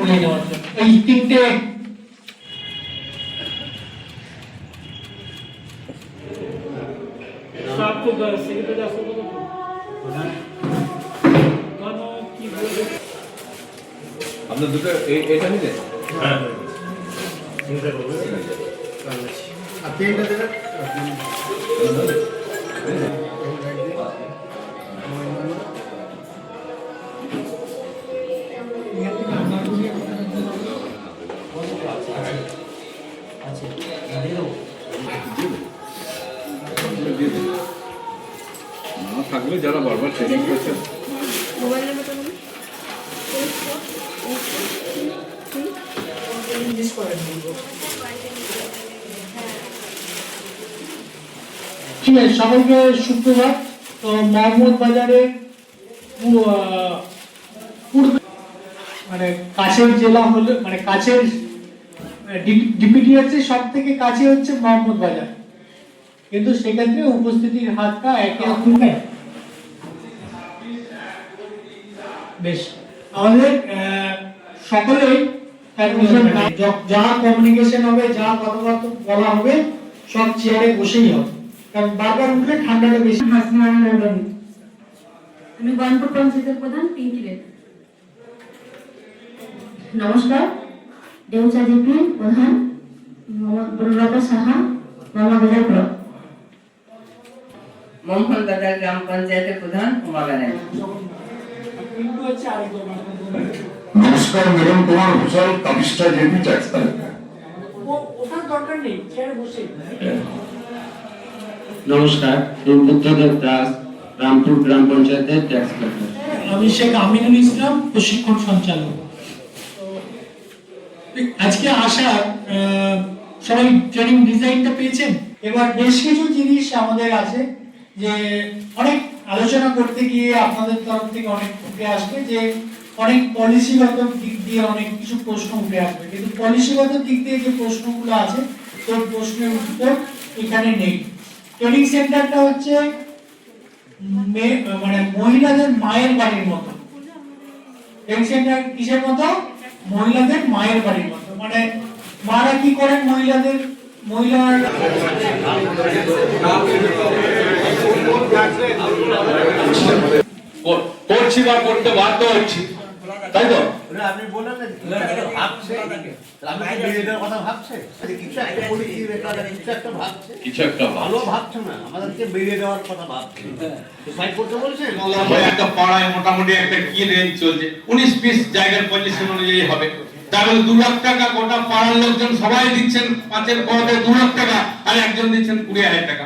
করে নেওয়ার জন্য এই তিনটে আপনার দুটো এটা নিতে হ্যাঁ আর পেনটা দেবেন না থাকলে যারা বারবার ট্রেনিং করছে মোবাইল নাম্বারটা বলুন। ঠিক আছে, সকলকে সুপ্রভাত। তো মোহাম্মদ বাজারে পূর্বে মানে কাছের জেলা হলো মানে কাছের ডিপিটিএসি সব থেকে কাছে হচ্ছে মোহাম্মদ বাজার, কিন্তু সেক্ষেত্রে উপস্থিতির হারটা একে অপরকে বেশ আমাদের সকলেই তার নিজের যা কমিউনিকেশন হবে, যা কথাবার্তা বলা হবে সব চেয়ারে বসেই হবে, কারণ বারবার উঠলে ঠান্ডাটা বেশি। আমি গণপুর পঞ্চায়েতের প্রধান পিঙ্কি রেখা। নমস্কার, দেউচা জিপি প্রধান বনলতা সাহা, মামাবাজার ব্লক। মোহনবাজার গ্রাম পঞ্চায়েতের প্রধান উমাগানে। নমস্কার, মিলন কুমার ঘোষাল, কাপিস্টা জেপি ট্যাক্স কালেক্টর। ওটার দরকার নেই, চেয়ারে বসে। নমস্কার, রূপপুত্রদেব দাস, রামপুর গ্রাম পঞ্চায়েতের ট্যাক্স কালেক্টর। আমি শেখ আমিনুল ইসলাম, প্রশিক্ষণ সঞ্চালক। আজকে আসার সবাই ট্রেনিং ডিজাইনটা পেয়েছেন। এবার বেশ কিছু জিনিস আমাদের আছে যে অনেক আলোচনা করতে গিয়ে আপনাদের তরফ থেকে অনেক উঠে আসবে, যে অনেক পলিসিগত দিক দিয়ে অনেক কিছু প্রশ্ন উঠে আসবে, কিন্তু পলিসিগত দিক দিয়ে যে প্রশ্নগুলো আছে সেই প্রশ্নের উত্তর এখানে নেই। ট্রেনিং সেন্টারটা হচ্ছে মানে মহিলাদের মায়ের বাড়ির মতো। ট্রেনিং সেন্টার কিসের মতো? মহিলাদের মায়ের বাড়ির মতো। মানে মারা কি করেন? মহিলার করছি বা করতে বাধ্য হচ্ছি, তাই তো? আপনি বললেন না ভাবছে, আমি বেরিয়ে যাওয়ার কথা ভাবছে, কিছু একটা পলিসি কিছু একটা ভাবছে, কিছু একটা ভালো ভাবছে না, আমাদেরকে বেরিয়ে যাওয়ার কথা ভাবছে। ডিসাইড করতে বলছে। একটা পাড়ায় মোটামুটি একটা কি রেঞ্জ চলছে, 19 পিস জায়গার পজিশন অনুযায়ী হবে। তাহলে 2 লাখ টাকা গোটা পাড়ার লোকজন সবাই দিচ্ছেন, 5-এর পদে 2 লাখ টাকা, আর একজন দিচ্ছেন 20,000 টাকা।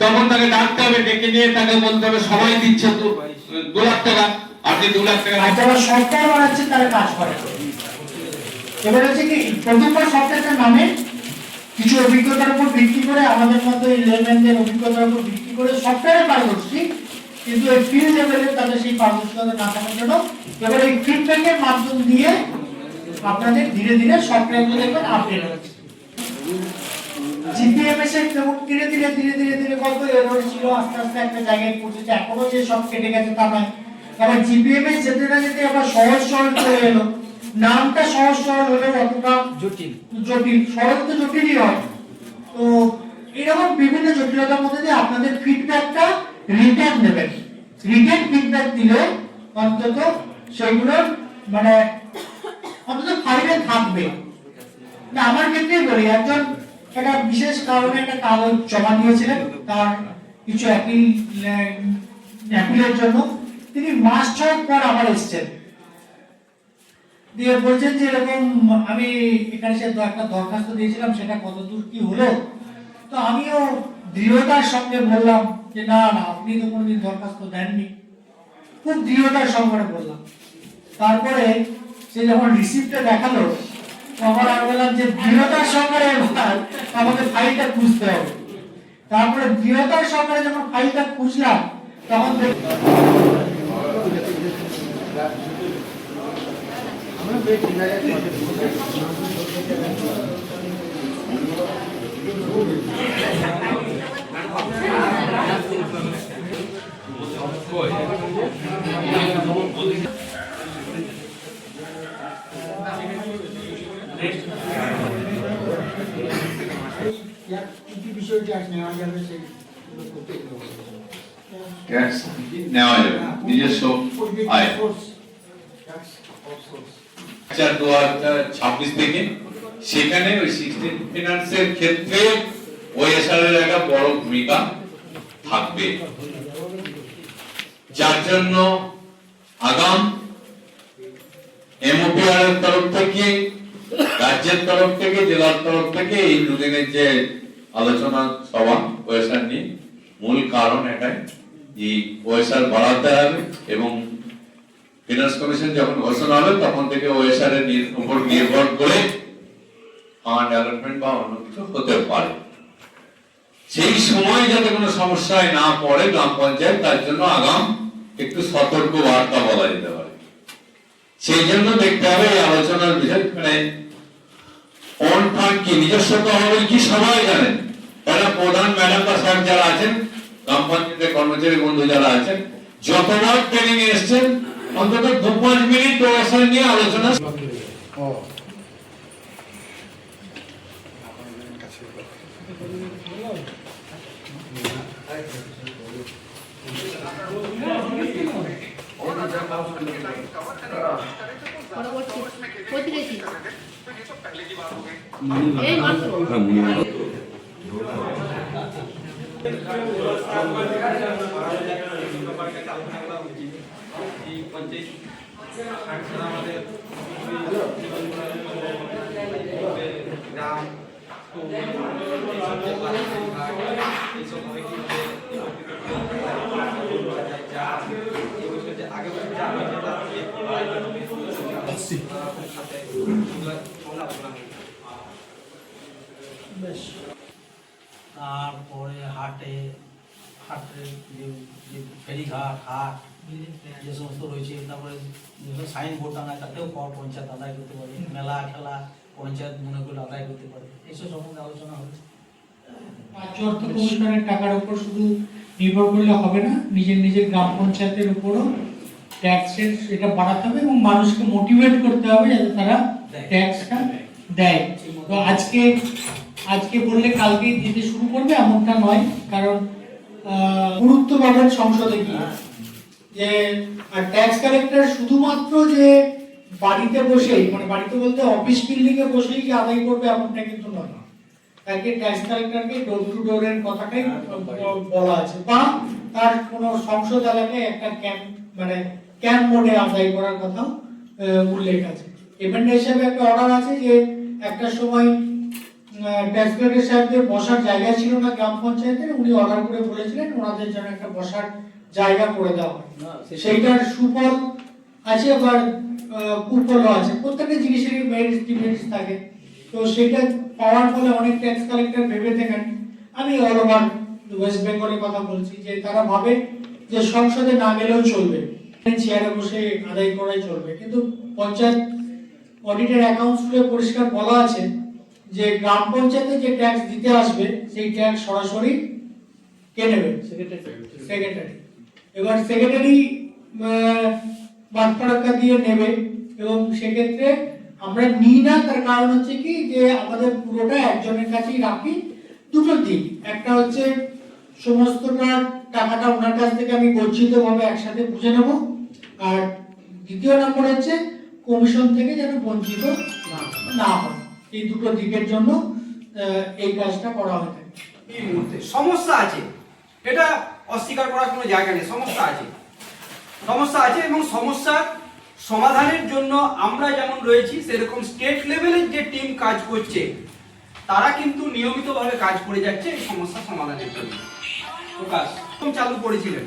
তখন তাকে ডাকতে হবে, ডেকে নিয়ে তাকে বলতে হবে সবাই দিচ্ছে 2 লাখ টাকা, আপনি 2 লাখ টাকা। যারা সফটওয়্যার বানাচ্ছে তারা কাজ করে। এবার হচ্ছে কি প্রথমবার সফটওয়্যারটা নামে কিছু অভিজ্ঞতার উপর ভিত্তি করে, আমাদের মতো এই লেভেলের অভিজ্ঞতার উপর ভিত্তি করে সফটওয়্যারে পারদর্শী, কিন্তু এই ফিল্ড লেভেলে তাদের সেই পারদর্শিতা না থাকার জন্য এবার এই ফিডব্যাকের মাধ্যম দিয়ে আপনাদের ধীরে ধীরে সফটওয়্যারগুলো দেখবেন আপডেট হচ্ছে। জিপিএমএস এর যেমন ধীরে ধীরে ধীরে ধীরে ধীরে কত এরর ছিল, আস্তে আস্তে একটা জায়গায় পৌঁছেছে, এখনো যে সব কেটে গেছে তা নয়। আবার জিপিএমএস যেতে না যেতে আবার সহজ সরল চলে এলো। নামটা সহজ সরল হলেও অতটা জটিল সরল তো জটিলই হয়। তো এরকম বিভিন্ন জটিলতার মধ্যে দিয়ে আপনাদের ফিডব্যাকটা রিটার্ন দেবেন। রিটার্ন ফিডব্যাক দিলে অন্তত সেগুলো মানে অন্তত ফাইলে থাকবে না। আমার ক্ষেত্রে বলি, একজন একটা বিশেষ কারণে একটা কাগজ জমা দিয়েছিলেন, তার কিছু অ্যাপিলের জন্য। তিনি মাস 6 পর আবার এসেছেন, দিয়ে বলছেন যে এরকম আমি এখানে সে একটা দরখাস্ত দিয়েছিলাম, সেটা কতদূর কি হলো। তো আমিও দৃঢ়তার সঙ্গে বললাম যে না না, আপনি তো কোনোদিন দরখাস্ত দেননি। খুব দৃঢ়তার সঙ্গে বললাম। তারপরে সে যখন রিসিপ্টটা দেখালো, তখন আমি বললাম যে দৃঢ়তার সঙ্গে আমাকে ফাইলটা খুঁজতে হবে। তারপরে দৃঢ়তার সঙ্গে যখন ফাইলটা খুঁজলাম, তখন ট্যাক্স নেওয়া যাবে নিজস্ব আয় 2026 থেকে সেখানে ওই 16 ফিনান্সের ক্ষেত্রে ওএসআর এর একটা বড় ভূমিকা থাকবে, যার জন্য আগাম এমওপিআর এর তরফ থেকে, রাজ্যের তরফ থেকে, জেলার তরফ থেকে এই দুদিনের যে আলোচনা সভা ওএসআর নিয়ে, মূল কারণ এটাই যে ওএসআর বাড়াতে হবে এবং ফিনান্স কমিশন যখন ঘোষণা হবে তখন থেকে ওএসআর এর উপর নির্ভর করে ফান্ড অ্যালটমেন্ট বা অন্য কিছু হতে পারে। সেই সময় যাতে কোনো সমস্যায় না পড়ে গ্রাম পঞ্চায়েত, তার জন্য আগাম একটু সতর্ক বার্তা বলা যেতে পারে। সেই জন্য দেখতে হবে এই আলোচনার বিষয়, মানে অন ফান্ড কি, নিজস্ব তহবিল কি সবাই জানেন। তারা প্রধান ম্যাডাম বা স্যার যারা আছেন, গ্রাম পঞ্চায়েতের কর্মচারী বন্ধু যারা আছেন, যতবার ট্রেনিং এসছেন অন্তত 2-5 মিনিট ওএসআর নিয়ে আলোচনা। এই মাত্র তারপরে হাটের যে ফেরিঘাট, হাট যে সমস্ত রয়েছে, তারপরে সাইনবোর্ড টাঙায় তাতেও পঞ্চায়েত আদায় করতে পারে, মেলা খেলা পঞ্চায়েত মনে করলে আদায় করতে পারে, এইসব সম্বন্ধে আলোচনা হয়েছে। রাজ্য অর্থ কমিশনের টাকার উপর শুধু নির্ভর করলে হবে না, নিজের নিজের গ্রাম পঞ্চায়েতের উপরও ট্যাক্সের এটা বাড়াতে হবে এবং মানুষকে মোটিভেট করতে হবে যাতে তারা ট্যাক্সটা দেয়। তো আজকে বললে কালকেই দিতে শুরু করবে এমনটা নয়, কারণ গুরুত্ব পাবেন সংসদে গিয়ে যে ট্যাক্স কালেক্টর শুধুমাত্র যে বাড়িতে বসেই, মানে বাড়িতে বলতে অফিস বিল্ডিং এ বসেই যে আদায় করবে এমনটা কিন্তু নয়। তাকে ট্যাক্স কালেক্টরকে ডোর টু ডোরের কথাটাই বলা আছে, বা তার কোনো সংসদ এলাকায় একটা ক্যাম্প মোডে আদায় করার কথা উল্লেখ আছে। এমএনডে হিসেবে একটা অর্ডার আছে যে একটা সময় ট্যাক্স কালেক্টর সাহেবদের বসার জায়গা ছিল না গ্রাম পঞ্চায়েতের, উনি অর্ডার করে বলেছিলেন ওনাদের জন্য একটা বসার জায়গা করে দেওয়া হয়। সেইটার সুফল আছে আবার কুফলও আছে, প্রত্যেকটা জিনিসেরই মেরিটস ডিমেরিটস থাকে। তো সেটা পাওয়ার ফলে অনেক ট্যাক্স কালেক্টর ভেবে দেখেন, আমি অল ওভার ওয়েস্ট বেঙ্গলের কথা বলছি, যে তারা ভাবে যে সংসদে না গেলেও চলবে, চেয়ারে বসে আদায় করাই চলবে। কিন্তু পঞ্চায়েত অডিটের অ্যাকাউন্টসগুলো পরিষ্কার বলা আছে যে গ্রাম পঞ্চায়েতে যে ট্যাক্স দিতে আসবে সেই ট্যাক্স সরাসরি কে নেবে? সেক্রেটারি। এবার সেক্রেটারি বাদফারাক্কা দিয়ে নেবে এবং সেক্ষেত্রে আমরা নিই না, তার কারণ হচ্ছে কি যে আমাদের পুরোটা একজনের কাছেই রাখি। দুটো দিক, একটা হচ্ছে সমস্তটা টাকাটা ওনার কাছ থেকে আমি গচ্ছিতভাবে একসাথে বুঝে নেব, আর দ্বিতীয় নম্বর হচ্ছে কমিশন থেকে যেন বঞ্চিত না হয়। এই দুটো দিকের জন্য এই কাজটা করা হয়ে থাকে। এই মুহূর্তে সমস্যা আছে, এটা অস্বীকার করার কোনো জায়গা নেই, সমস্যা আছে এবং সমস্যার সমাধানের জন্য আমরা যেমন রয়েছি সেরকম স্টেট লেভেলের যে টিম কাজ করছে তারা কিন্তু নিয়মিতভাবে কাজ করে যাচ্ছে এই সমস্যা সমাধানের জন্য। প্রকাশ চালু করেছিলেন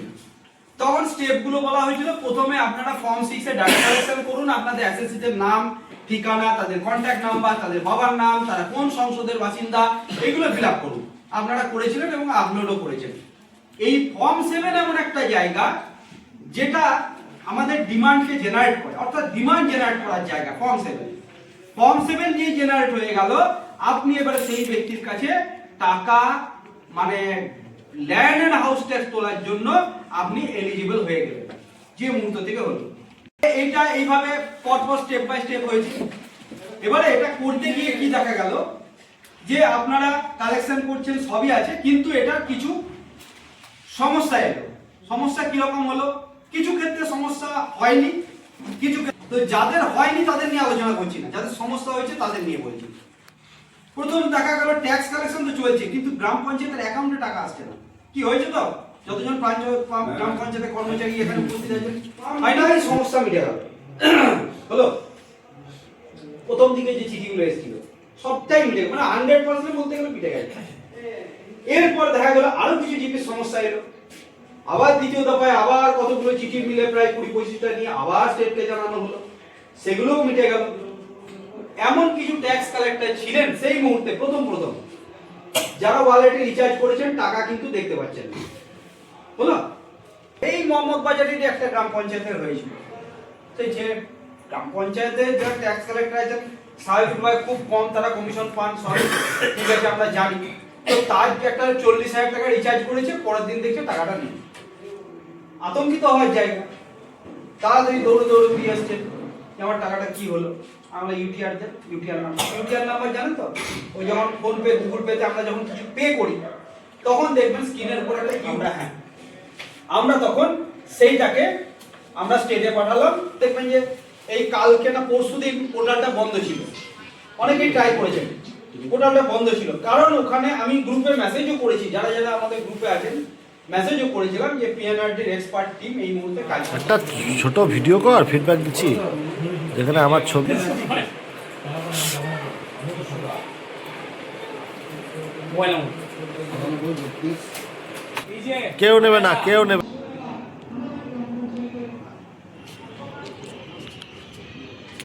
তখন স্টেপগুলো বলা হয়েছিল, প্রথমে আপনারা ফর্ম 6 এ ডাটা কালেকশন করুন, আপনাদের অ্যাসেসিদের নাম, ঠিকানা, তাদের কন্ট্যাক্ট নাম্বার, তাদের বাবার নাম, তারা কোন সংসদের বাসিন্দা, এগুলো ফিল আপ করুন। আপনারা করেছিলেন এবং আপলোডও করেছেন। এই ফর্ম 7 এমন একটা জায়গা যেটা আমাদের ডিমান্ডকে জেনারেট করে, অর্থাৎ ডিমান্ড জেনারেট করার জায়গা ফর্ম 7 যে জেনারেট হয়ে গেল, আপনি এবারে সেই ব্যক্তির কাছে টাকা মানে ল্যান্ড এন্ড হাউস ট্যাক্স তোলার জন্য আপনি এলিজিবল হয়ে গেলেন যে মুহূর্ত থেকে হলো। এইটা এইভাবে পরপর স্টেপ বাই স্টেপ হয়েছে। এবারে এটা করতে গিয়ে কি দেখা গেল যে আপনারা কালেকশন করছেন সবই আছে, কিন্তু এটা কিছু সমস্যা এলো। সমস্যা কিরকম হলো? কিছু ক্ষেত্রে সমস্যা হয়নি, কিছু তো যাদের হয়নি তাদের নিয়ে আলোচনা করছি না, যাদের সমস্যা হয়েছে তাদের নিয়ে বলছি। প্রথম দেখা গেল ট্যাক্স কালেকশন তো চলছে, কিন্তু গ্রাম পঞ্চায়েতের অ্যাকাউন্টে টাকা আসছে না। কি হয়েছে? তো যতজন গ্রাম পঞ্চায়েতের কর্মচারী এখানে উপস্থিত আছেন, ফাইনালি সমস্যা মিটে গেল। হলো প্রথম দিকে যে চিঠিগুলো এসেছিল সবটাই মিটে গেল, মানে 100% বলতে গেলে মিটে গেছে। এরপর দেখা গেল আরো কিছু জিপির সমস্যা এলো, আবার দ্বিতীয় দফায় আবার কতগুলো চিঠি মিলে প্রায় 20-25টা নিয়ে আবার স্টেটকে জানানো হলো, সেগুলোও মিটে গেল। এমন কিছু ট্যাক্স কালেক্টর ছিলেন সেই মুহূর্তে প্রথম যারা ওয়ালেটে রিচার্জ করেছেন টাকা কিন্তু দেখতে পাচ্ছেন না। হলো এই মোহাম্মদ বাজারের একটা গ্রাম পঞ্চায়েতের হয়েছিল, সেই যে গ্রাম পঞ্চায়েতের যারা ট্যাক্স কালেক্টর আছেন স্বাভাবিকভাবে খুব কম তারা কমিশন পান, সব ঠিক আছে আমরা জানি। তো তার যে একটা 40,000 টাকা রিচার্জ করেছে, পরের দিন দেখছে টাকাটা নেই। আতঙ্কিত হওয়ার জায়গা, তাড়াতাড়ি দৌড়ে দিয়ে আসছে যে আমার টাকাটা কি হলো। আমরা ইউটিআর দেন, ইউটিআর নাম্বার জানেন তো? ওই যখন ফোন পে গুগল পেতে আমরা যখন কিছু পে করি তখন দেখবেন স্ক্রিনের উপর একটা আমরা তখন সেইটাকে আমরা স্টেটে পাঠালাম। দেখবেন যে এই কালকে না পরশুদিন পোর্টালটা বন্ধ ছিল, অনেকেই ট্রাই করেছেন, পোর্টালটা বন্ধ ছিল। কারণ ওখানে আমি গ্রুপে মেসেজও করেছি, যারা যারা আমাদের গ্রুপে আছেন মেসেজও করেছিলাম যে পিএনআরডির এক্সপার্ট টিম এই মুহূর্তে কাজ করছে। একটা ছোট ভিডিও কর, ফিডব্যাক দিচ্ছি যেখানে আমার ছবি। কেউ নেবে না, কেউ নেবে।